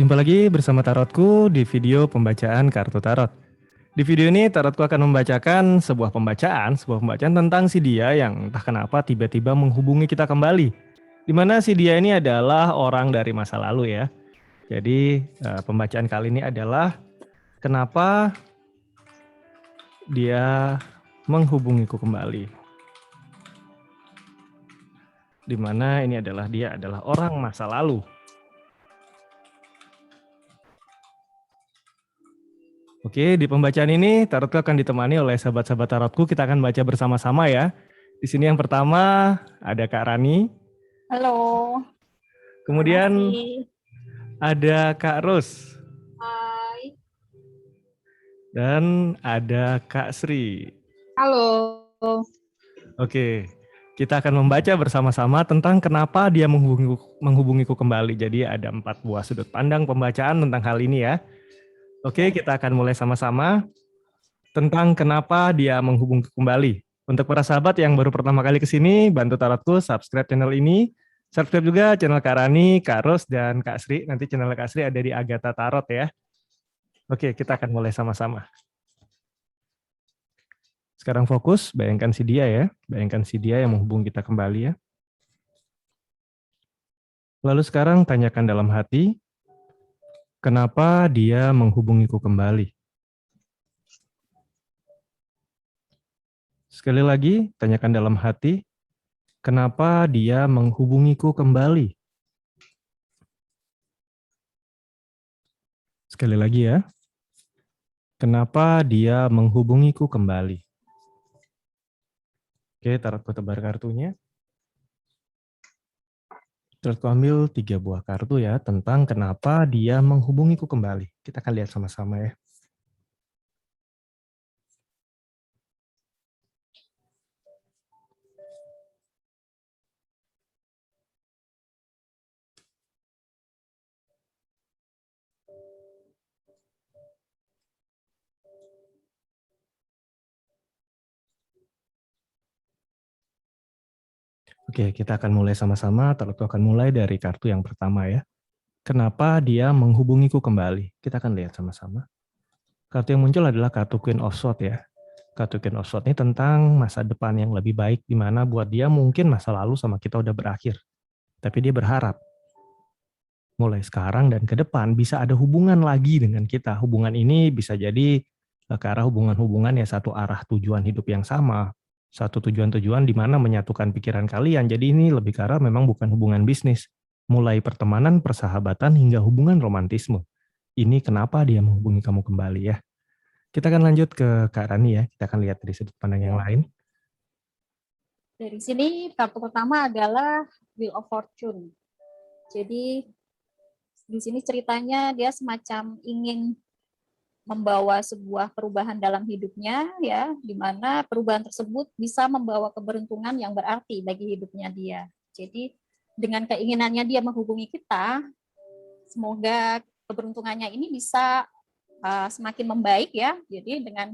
Jumpa lagi bersama Tarotku di video pembacaan kartu tarot. Di video ini Tarotku akan membacakan sebuah pembacaan tentang si dia yang entah kenapa tiba-tiba menghubungi kita kembali. Di mana si dia ini adalah orang dari masa lalu ya. Jadi pembacaan kali ini adalah kenapa dia menghubungiku kembali. Di mana ini adalah dia adalah orang masa lalu. Oke, di pembacaan ini Tarotku akan ditemani oleh sahabat-sahabat Tarotku. Kita akan baca bersama-sama ya. Di sini yang pertama ada Kak Rani. Halo. Kemudian ada Kak Ros. Hai. Dan ada Kak Sri. Halo. Oke, kita akan membaca bersama-sama tentang kenapa dia menghubungiku kembali. Jadi ada 4 buah sudut pandang pembacaan tentang hal ini ya. Oke, kita akan mulai sama-sama tentang kenapa dia menghubungiku kembali. Untuk para sahabat yang baru pertama kali ke sini, bantu Tarotku subscribe channel ini. Subscribe juga channel Kak Rani, Kak Ros, dan Kak Sri. Nanti channel Kak Sri ada di Agatha Tarot ya. Oke, kita akan mulai sama-sama. Sekarang fokus, bayangkan si dia ya. Bayangkan si dia yang menghubungi kita kembali ya. Lalu sekarang tanyakan dalam hati, kenapa dia menghubungiku kembali? Sekali lagi, tanyakan dalam hati, kenapa dia menghubungiku kembali? Sekali lagi ya, kenapa dia menghubungiku kembali? Oke, Tarotku tebar kartunya. Tarotku ambil 3 buah kartu ya, tentang kenapa dia menghubungiku kembali. Kita akan lihat sama-sama ya. Oke, kita akan mulai sama-sama. Tarotku akan mulai dari kartu yang pertama ya. Kenapa dia menghubungiku kembali? Kita akan lihat sama-sama. Kartu yang muncul adalah kartu Queen of Swords ya. Kartu Queen of Swords ini tentang masa depan yang lebih baik, di mana buat dia mungkin masa lalu sama kita udah berakhir. Tapi dia berharap mulai sekarang dan ke depan bisa ada hubungan lagi dengan kita. Hubungan ini bisa jadi ke arah hubungan-hubungan ya satu arah tujuan hidup yang sama. Satu tujuan-tujuan di mana menyatukan pikiran kalian. Jadi ini lebih ke arah memang bukan hubungan bisnis. Mulai pertemanan, persahabatan, hingga hubungan romantisme. Ini kenapa dia menghubungi kamu kembali ya. Kita akan lanjut ke Kak Rani ya. Kita akan lihat dari sudut pandang yang lain. Dari sini kartu pertama adalah Wheel of Fortune. Jadi di sini ceritanya dia semacam ingin membawa sebuah perubahan dalam hidupnya ya, di mana perubahan tersebut bisa membawa keberuntungan yang berarti bagi hidupnya dia. Jadi dengan keinginannya dia menghubungi kita, semoga keberuntungannya ini bisa semakin membaik ya. Jadi dengan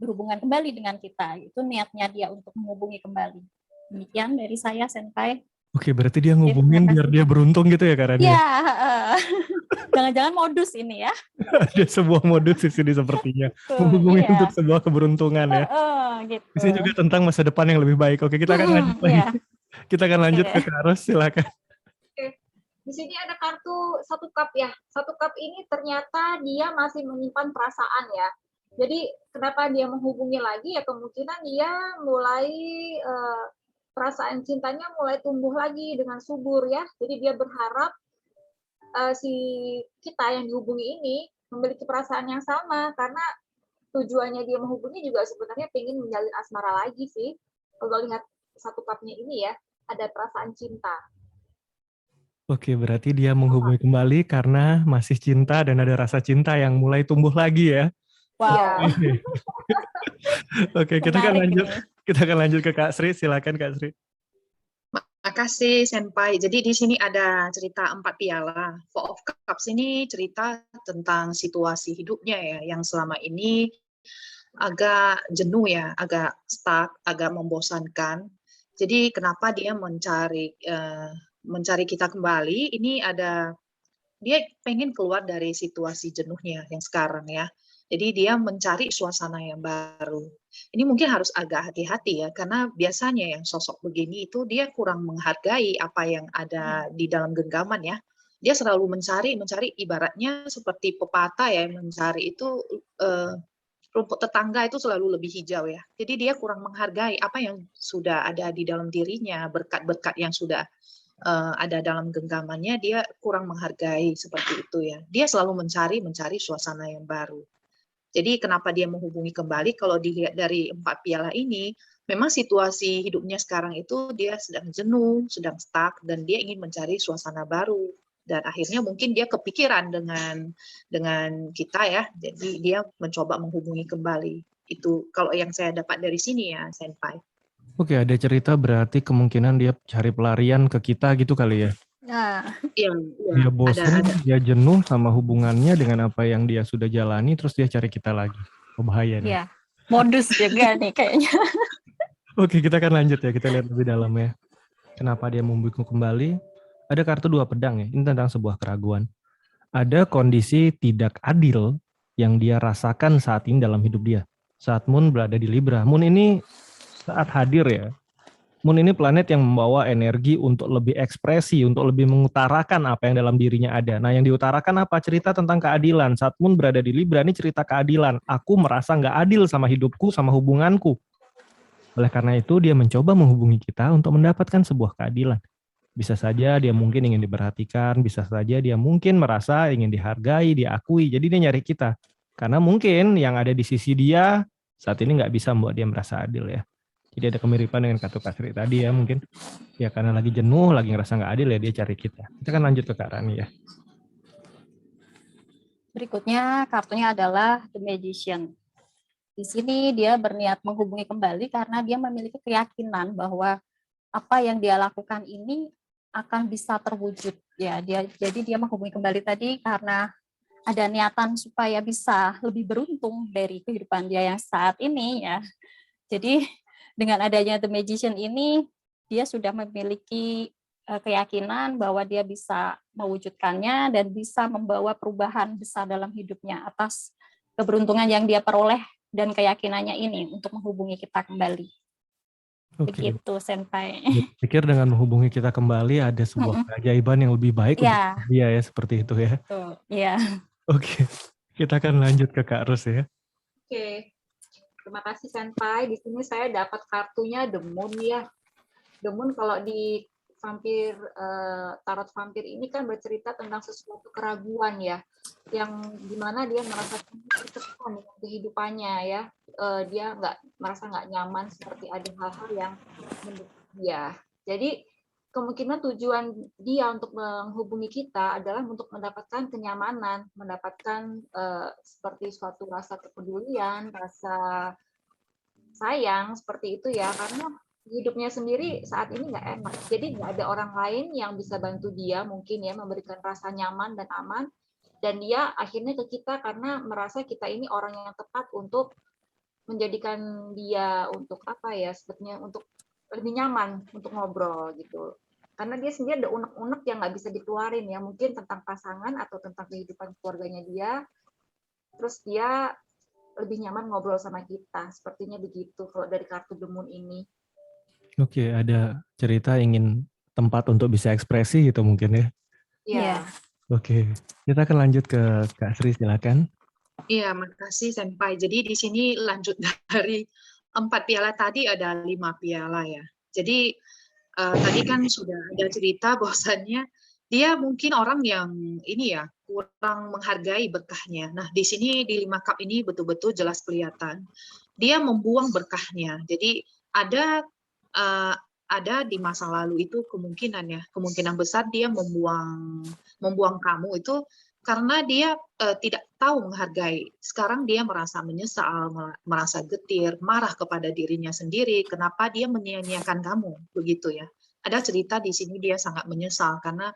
berhubungan kembali dengan kita, itu niatnya dia untuk menghubungi kembali. Demikian dari saya, Senpai. Oke, berarti dia ngubungin biar dia beruntung gitu ya Kak Rani? Ya, jangan-jangan modus ini ya. Ada sebuah modus di sini sepertinya. Menghubungi Iya. untuk sebuah keberuntungan ya. Gitu. Di sini juga tentang masa depan yang lebih baik. Oke, kita akan lanjut lagi. Yeah. Kita akan lanjut ke Kak Ros, silakan. Oke. Di sini ada kartu 1 cup ya. 1 cup ini ternyata dia masih menyimpan perasaan ya. Jadi kenapa dia menghubungi lagi ya, kemungkinan dia mulai perasaan cintanya mulai tumbuh lagi dengan subur ya. Jadi dia berharap si kita yang dihubungi ini memiliki perasaan yang sama, karena tujuannya dia menghubungi juga sebenarnya pengen menjalin asmara lagi sih. Kalau lihat 1 cupnya ini ya, ada perasaan cinta. Oke, berarti dia menghubungi kembali karena masih cinta dan ada rasa cinta yang mulai tumbuh lagi ya. Wow. Oke, kita akan lanjut ke Kak Sri. Silakan Kak Sri. Makasih Senpai. Jadi di sini ada cerita 4 piala. Four of Cups ini cerita tentang situasi hidupnya ya, yang selama ini agak jenuh ya, agak stuck, agak membosankan. Jadi kenapa dia mencari kita kembali? Ini ada dia pengen keluar dari situasi jenuhnya yang sekarang ya. Jadi dia mencari suasana yang baru. Ini mungkin harus agak hati-hati ya, karena biasanya yang sosok begini itu dia kurang menghargai apa yang ada di dalam genggaman ya. Dia selalu mencari ibaratnya seperti pepatah ya, mencari itu rumput tetangga itu selalu lebih hijau ya. Jadi dia kurang menghargai apa yang sudah ada di dalam dirinya, berkat-berkat yang sudah ada dalam genggamannya, dia kurang menghargai seperti itu ya. Dia selalu mencari suasana yang baru. Jadi kenapa dia menghubungi kembali, kalau dilihat dari 4 piala ini, memang situasi hidupnya sekarang itu dia sedang jenuh, sedang stuck, dan dia ingin mencari suasana baru. Dan akhirnya mungkin dia kepikiran dengan kita ya, jadi dia mencoba menghubungi kembali. Itu kalau yang saya dapat dari sini ya, Senpai. Oke, ada cerita berarti kemungkinan dia cari pelarian ke kita gitu kali ya. Nah, Iya, Dia bosan, ada. dia jenuh sama hubungannya dengan apa yang dia sudah jalani, terus dia cari kita lagi. Oh, bahaya nih. ya modus juga nih kayaknya. Oke, kita akan lanjut ya, kita lihat lebih dalam ya. Kenapa dia menghubungi kembali? Ada kartu 2 pedang ya, ini tentang sebuah keraguan. Ada kondisi tidak adil yang dia rasakan saat ini dalam hidup dia. Saat Moon berada di Libra. Moon ini saat hadir ya, Moon ini planet yang membawa energi untuk lebih ekspresi, untuk lebih mengutarakan apa yang dalam dirinya ada. Nah, yang diutarakan apa? Cerita tentang keadilan. Saat Moon berada di Libra, ini cerita keadilan. Aku merasa nggak adil sama hidupku, sama hubunganku. Oleh karena itu, dia mencoba menghubungi kita untuk mendapatkan sebuah keadilan. Bisa saja dia mungkin ingin diperhatikan, bisa saja dia mungkin merasa ingin dihargai, diakui. Jadi dia nyari kita. Karena mungkin yang ada di sisi dia saat ini nggak bisa membuat dia merasa adil ya. Jadi ada kemiripan dengan kartu Kasri tadi ya mungkin. Ya karena lagi jenuh, lagi ngerasa nggak adil ya dia cari kita. Kita kan lanjut ke Kak Rani ya. Berikutnya kartunya adalah The Magician. Di sini dia berniat menghubungi kembali karena dia memiliki keyakinan bahwa apa yang dia lakukan ini akan bisa terwujud. Ya, jadi dia menghubungi kembali tadi karena ada niatan supaya bisa lebih beruntung dari kehidupan dia yang saat ini ya. Jadi dengan adanya The Magician ini, dia sudah memiliki keyakinan bahwa dia bisa mewujudkannya dan bisa membawa perubahan besar dalam hidupnya atas keberuntungan yang dia peroleh dan keyakinannya ini untuk menghubungi kita kembali. Oke. Begitu, Senpai. Saya pikir dengan menghubungi kita kembali ada sebuah keajaiban yang lebih baik untuk dia ya, seperti itu ya. Iya. Oke, kita akan lanjut ke Kak Ros ya. Oke. Terima kasih Senpai. Di sini saya dapat kartunya The Moon ya. The Moon kalau di vampir tarot vampir ini kan bercerita tentang sesuatu keraguan ya, yang dimana dia merasa tertekan dengan kehidupannya ya. Dia merasa nggak nyaman, seperti ada hal-hal yang mendukung dia. Jadi kemungkinan tujuan dia untuk menghubungi kita adalah untuk mendapatkan kenyamanan, mendapatkan seperti suatu rasa kepedulian, rasa sayang, seperti itu ya, karena hidupnya sendiri saat ini nggak enak. Jadi nggak ada orang lain yang bisa bantu dia mungkin ya, memberikan rasa nyaman dan aman, dan dia akhirnya ke kita karena merasa kita ini orang yang tepat untuk menjadikan dia untuk apa ya, sebetulnya untuk lebih nyaman untuk ngobrol gitu. Karena dia sendiri ada unek-unek yang nggak bisa dikeluarin ya, mungkin tentang pasangan atau tentang kehidupan keluarganya dia. Terus dia lebih nyaman ngobrol sama kita, sepertinya begitu kalau dari kartu The Moon ini. Oke, ada cerita ingin tempat untuk bisa ekspresi gitu mungkin ya. Iya. Oke, kita akan lanjut ke Kak Sri, silakan. Iya, makasih Senpai. Jadi di sini lanjut dari 4 piala tadi ada 5 piala ya. Jadi tadi kan sudah ada cerita bahwasannya dia mungkin orang yang ini ya kurang menghargai berkahnya. Nah di sini di 5 cup ini betul-betul jelas kelihatan dia membuang berkahnya. Jadi ada di masa lalu itu kemungkinan besar dia membuang kamu itu karena dia tidak tahu menghargai. Sekarang dia merasa menyesal, merasa getir, marah kepada dirinya sendiri. Kenapa dia menyia-nyiakan kamu, begitu ya? Ada cerita di sini dia sangat menyesal karena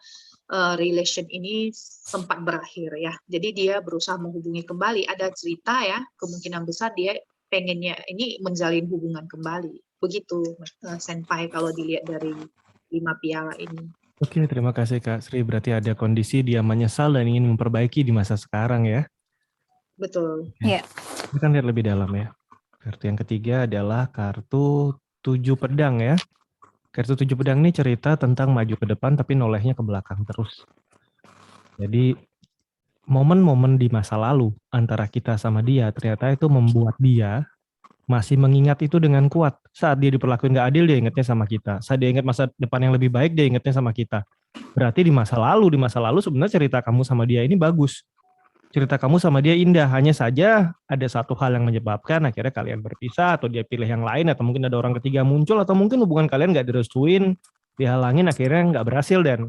relation ini sempat berakhir ya. Jadi dia berusaha menghubungi kembali. Ada cerita ya, kemungkinan besar dia pengennya ini menjalin hubungan kembali. Begitu Senpai kalau dilihat dari 5 piala ini. Oke, terima kasih Kak Sri. Berarti ada kondisi dia menyesal dan ingin memperbaiki di masa sekarang ya. Betul. Iya. Kita kan lihat lebih dalam ya. Kartu yang ketiga adalah kartu 7 pedang ya. Kartu 7 pedang ini cerita tentang maju ke depan tapi nolehnya ke belakang terus. Jadi momen-momen di masa lalu antara kita sama dia ternyata itu membuat dia masih mengingat itu dengan kuat. Saat dia diperlakukan nggak adil, dia ingatnya sama kita. Saat dia ingat masa depan yang lebih baik, dia ingatnya sama kita. Berarti di masa lalu sebenarnya cerita kamu sama dia ini bagus. Cerita kamu sama dia indah. Hanya saja ada satu hal yang menyebabkan akhirnya kalian berpisah, atau dia pilih yang lain, atau mungkin ada orang ketiga muncul, atau mungkin hubungan kalian nggak direstuin, dihalangin, akhirnya nggak berhasil, dan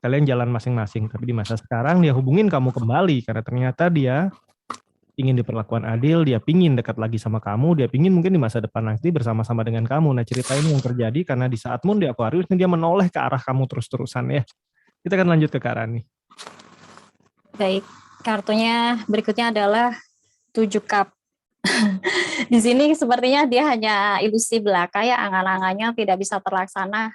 kalian jalan masing-masing. Tapi di masa sekarang dia hubungin kamu kembali, karena ternyata dia ingin diperlakukan adil, dia pingin dekat lagi sama kamu, dia pingin mungkin di masa depan nanti bersama-sama dengan kamu. Nah, cerita ini yang terjadi karena di saat Moon di Aquarius ini dia menoleh ke arah kamu terus-terusan ya. Kita akan lanjut ke Kak Rani. Baik, kartunya berikutnya adalah 7 cup. Di sini sepertinya dia hanya ilusi belaka ya, angan-angannya tidak bisa terlaksana.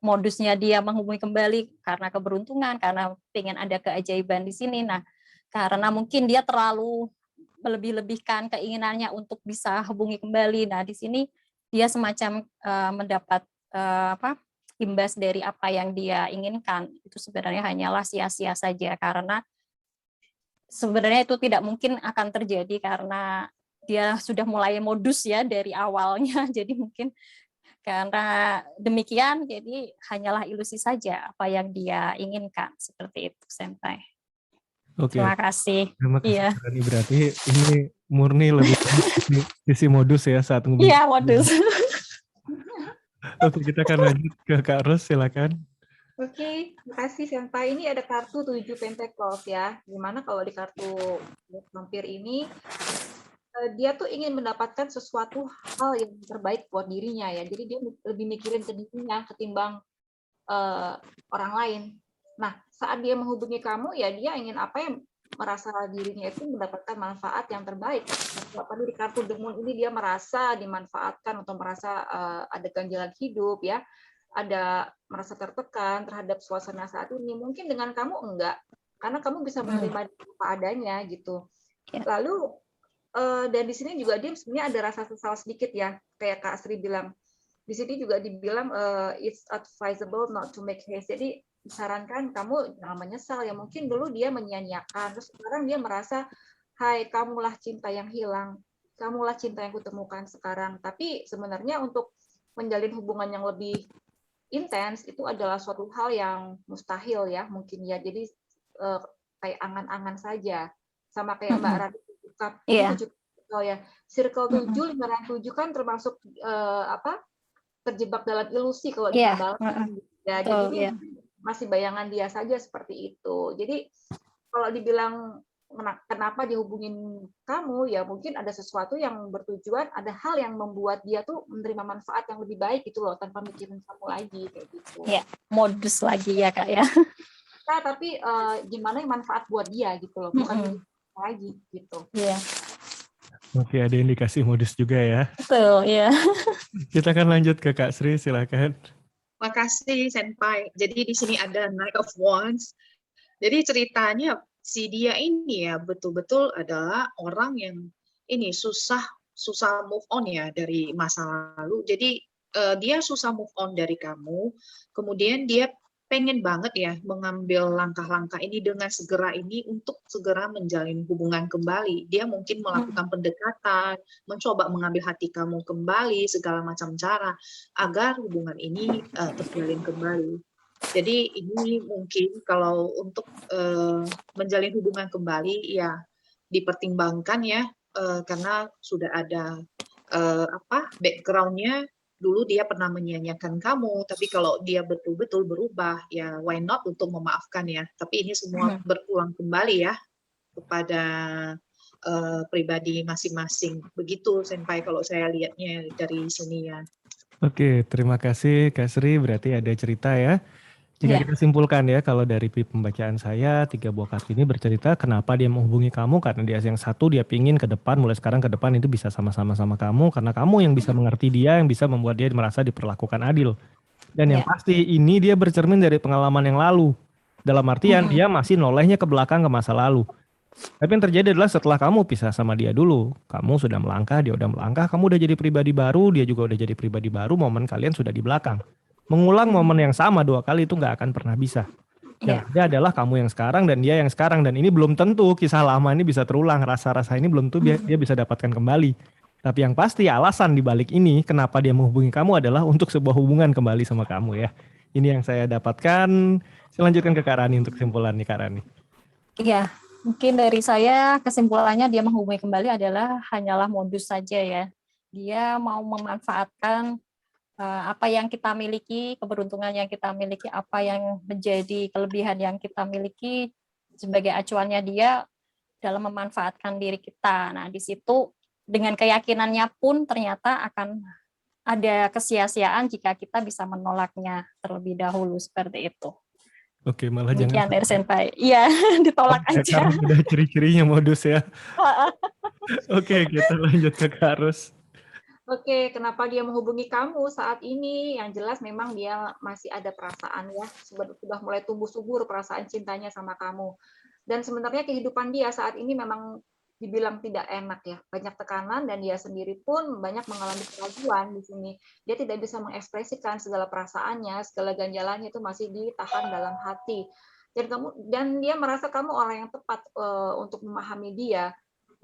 Modusnya dia menghubungi kembali karena keberuntungan, karena pengen ada keajaiban di sini. Nah, karena mungkin dia terlalu melebih-lebihkan keinginannya untuk bisa hubungi kembali. Nah, di sini dia semacam mendapat imbas dari apa yang dia inginkan. Itu sebenarnya hanyalah sia-sia saja, karena sebenarnya itu tidak mungkin akan terjadi karena dia sudah mulai modus ya dari awalnya. Jadi mungkin karena demikian, jadi hanyalah ilusi saja apa yang dia inginkan. Seperti itu, Senpai. Oke. Terima kasih. Terima kasih Iya. Kak Rani. Berarti ini murni lebih sisi modus ya saat ngubungin. Iya, modus. Oke, kita akan lanjut ke Kak Ros, silakan. Oke, terima kasih Senpai. Ini ada kartu 7 Pentacles ya. Gimana kalau di kartu vampir ini dia tuh ingin mendapatkan sesuatu hal yang terbaik buat dirinya ya. Jadi dia lebih mikirin ke dirinya ketimbang orang lain. Nah, saat dia menghubungi kamu ya dia ingin apa yang merasa dirinya itu mendapatkan manfaat yang terbaik. Tadi di kartu The Moon ini dia merasa dimanfaatkan atau merasa ada ganjalan hidup ya. Ada merasa tertekan terhadap suasana saat ini. Mungkin dengan kamu enggak, karena kamu bisa menerima apa adanya gitu. Lalu dan di sini juga dia sebenarnya ada rasa sesal sedikit ya, kayak Kak Sri bilang. Di sini juga dibilang it's advisable not to make haste. Jadi disarankan kamu jangan menyesal ya. Mungkin dulu dia menyia-nyiakan, terus sekarang dia merasa, hai kamulah cinta yang hilang, kamulah cinta yang kutemukan sekarang. Tapi sebenarnya untuk menjalin hubungan yang lebih intens itu adalah suatu hal yang mustahil ya mungkin ya. Jadi kayak angan-angan saja, sama kayak Mbak Rati Cukup. Iya. Ya, circle 7, lingkaran 7 kan termasuk terjebak dalam ilusi kalau digambarkan. Ya, jadi ini masih bayangan dia saja seperti itu. Jadi kalau dibilang kenapa dihubungin kamu, ya mungkin ada sesuatu yang bertujuan, ada hal yang membuat dia tuh menerima manfaat yang lebih baik gitu loh, tanpa mikirin kamu lagi kayak gitu. Ya, modus lagi ya Kak ya. Nah, tapi gimana yang manfaat buat dia gitu loh, bukan lagi gitu. Iya. Oke, ada indikasi modus juga ya. Betul, ya. Kita akan lanjut ke Kak Sri, silakan. Makasih Senpai. Jadi di sini ada Knight of Wands. Jadi ceritanya si dia ini ya betul-betul adalah orang yang ini susah move on ya dari masa lalu. Jadi dia susah move on dari kamu. Kemudian dia pengen banget ya mengambil langkah-langkah ini dengan segera ini untuk segera menjalin hubungan kembali. Dia mungkin melakukan pendekatan, mencoba mengambil hati kamu kembali, segala macam cara agar hubungan ini terjalin kembali. Jadi ini mungkin kalau untuk menjalin hubungan kembali ya dipertimbangkan ya karena sudah ada background-nya. Dulu dia pernah menyia-nyiakan kamu, tapi kalau dia betul-betul berubah, ya why not untuk memaafkan ya. Tapi ini semua berulang kembali ya kepada pribadi masing-masing. Begitu Senpai kalau saya lihatnya dari sini ya. Oke, terima kasih Kak Sri. Berarti ada cerita ya. Jika kita simpulkan ya, kalau dari pembacaan saya, 3 buah kartu ini bercerita kenapa dia menghubungi kamu, karena dia yang satu, dia pingin ke depan, mulai sekarang ke depan itu bisa sama-sama sama kamu, karena kamu yang bisa mengerti dia, yang bisa membuat dia merasa diperlakukan adil. Dan yang Iya. pasti ini dia bercermin dari pengalaman yang lalu. Dalam artian dia masih nolehnya ke belakang ke masa lalu. Tapi yang terjadi adalah setelah kamu pisah sama dia dulu, kamu sudah melangkah, dia udah melangkah, kamu udah jadi pribadi baru, dia juga udah jadi pribadi baru, momen kalian sudah di belakang. Mengulang momen yang sama 2 kali itu nggak akan pernah bisa. Iya. Yang ada adalah kamu yang sekarang dan dia yang sekarang. Dan ini belum tentu kisah lama ini bisa terulang. Rasa-rasa ini belum tentu dia bisa dapatkan kembali. Tapi yang pasti alasan dibalik ini kenapa dia menghubungi kamu adalah untuk sebuah hubungan kembali sama kamu ya. Ini yang saya dapatkan. Saya lanjutkan ke Kak Rani untuk kesimpulan nih Kak Rani. Iya, mungkin dari saya kesimpulannya dia menghubungi kembali adalah hanyalah modus saja ya. Dia mau memanfaatkan apa yang kita miliki, keberuntungan yang kita miliki, apa yang menjadi kelebihan yang kita miliki sebagai acuannya dia dalam memanfaatkan diri kita. Nah, di situ dengan keyakinannya pun ternyata akan ada kesia-siaan jika kita bisa menolaknya terlebih dahulu seperti itu. Oke, malah Demikian jangan dari Senpai. Iya, ditolak aja. karena udah ciri-cirinya modus ya. Oke, kita lanjut ke Kak Ros. Oke, kenapa dia menghubungi kamu saat ini? Yang jelas memang dia masih ada perasaan ya, sudah mulai tumbuh subur perasaan cintanya sama kamu. Dan sebenarnya kehidupan dia saat ini memang dibilang tidak enak ya, banyak tekanan dan dia sendiri pun banyak mengalami keraguan di sini. Dia tidak bisa mengekspresikan segala perasaannya, segala ganjalannya itu masih ditahan dalam hati. Dan dia merasa kamu orang yang tepat untuk memahami dia.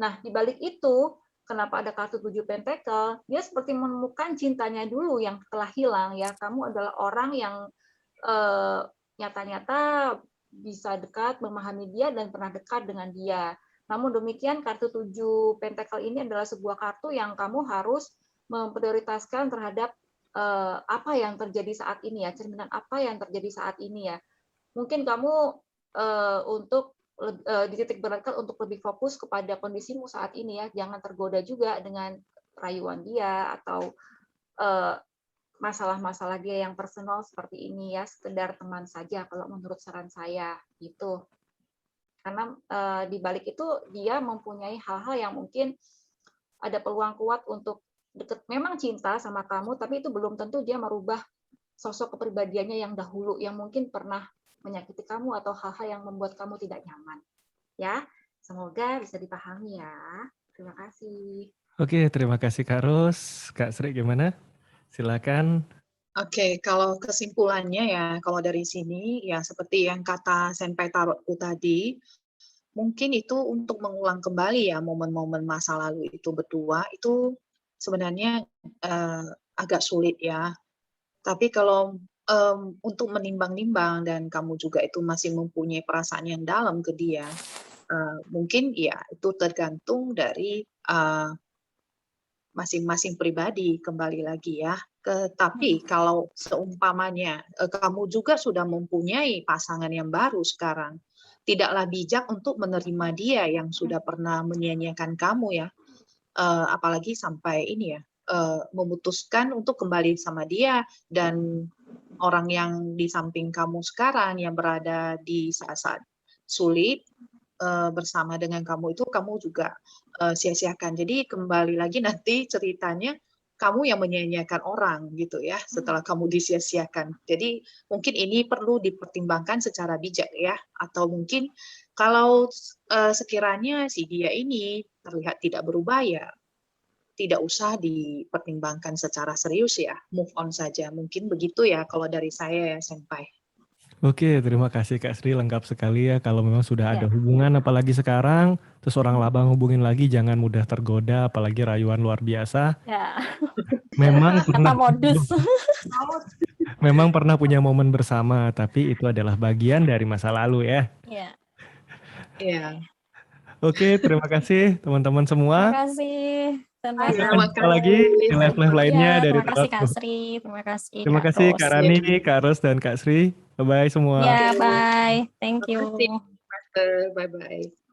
Nah, di balik itu kenapa ada kartu 7 pentakel, dia seperti menemukan cintanya dulu yang telah hilang ya. Kamu adalah orang yang nyata-nyata bisa dekat, memahami dia dan pernah dekat dengan dia. Namun demikian kartu 7 pentakel ini adalah sebuah kartu yang kamu harus memprioritaskan terhadap apa yang terjadi saat ini ya, cerminan apa yang terjadi saat ini ya. Mungkin kamu untuk dititik beratkan untuk lebih fokus kepada kondisimu saat ini ya, jangan tergoda juga dengan rayuan dia atau masalah-masalah dia yang personal seperti ini ya, sekedar teman saja kalau menurut saran saya gitu. Karena di balik itu dia mempunyai hal-hal yang mungkin ada peluang kuat untuk deket, memang cinta sama kamu, tapi itu belum tentu dia merubah sosok kepribadiannya yang dahulu yang mungkin pernah menyakiti kamu atau hal-hal yang membuat kamu tidak nyaman. Ya, semoga bisa dipahami ya. Terima kasih. Oke, terima kasih Kak Ros. Kak Sri gimana? Silakan. Oke, kalau kesimpulannya ya, kalau dari sini ya seperti yang kata Senpai Tarotku tadi, mungkin itu untuk mengulang kembali ya momen-momen masa lalu itu berdua, itu sebenarnya agak sulit ya. Tapi kalau untuk menimbang-nimbang dan kamu juga itu masih mempunyai perasaan yang dalam ke dia, mungkin ya itu tergantung dari masing-masing pribadi kembali lagi ya. Tapi kalau seumpamanya kamu juga sudah mempunyai pasangan yang baru sekarang, tidaklah bijak untuk menerima dia yang sudah pernah menyia-nyiakan kamu ya, apalagi sampai ini ya, memutuskan untuk kembali sama dia, dan orang yang di samping kamu sekarang yang berada di saat-saat sulit bersama dengan kamu itu kamu juga sia-siakan. Jadi kembali lagi nanti ceritanya kamu yang menyia-nyiakan orang gitu ya setelah kamu disia-siakan. Jadi mungkin ini perlu dipertimbangkan secara bijak ya, atau mungkin kalau sekiranya si dia ini terlihat tidak berubah ya tidak usah dipertimbangkan secara serius ya, move on saja. Mungkin begitu ya kalau dari saya ya Senpai. Oke, terima kasih Kak Sri, lengkap sekali ya. Kalau memang sudah ada hubungan, apalagi sekarang, terus orang labang hubungin lagi, jangan mudah tergoda, apalagi rayuan luar biasa. Ya. Memang pernah modus. memang pernah punya momen bersama, tapi itu adalah bagian dari masa lalu ya. Iya. Iya. Oke, terima kasih teman-teman semua. Terima kasih. Terima Jumpa lagi di live-live lainnya dari terima kasih Kak Tarotku. Sri, terima kasih Terima Kak kasih Ros. Kak Rani, Kak Ros, dan Kak Sri. Bye-bye semua. Ya, bye. Thank you. Bye-bye.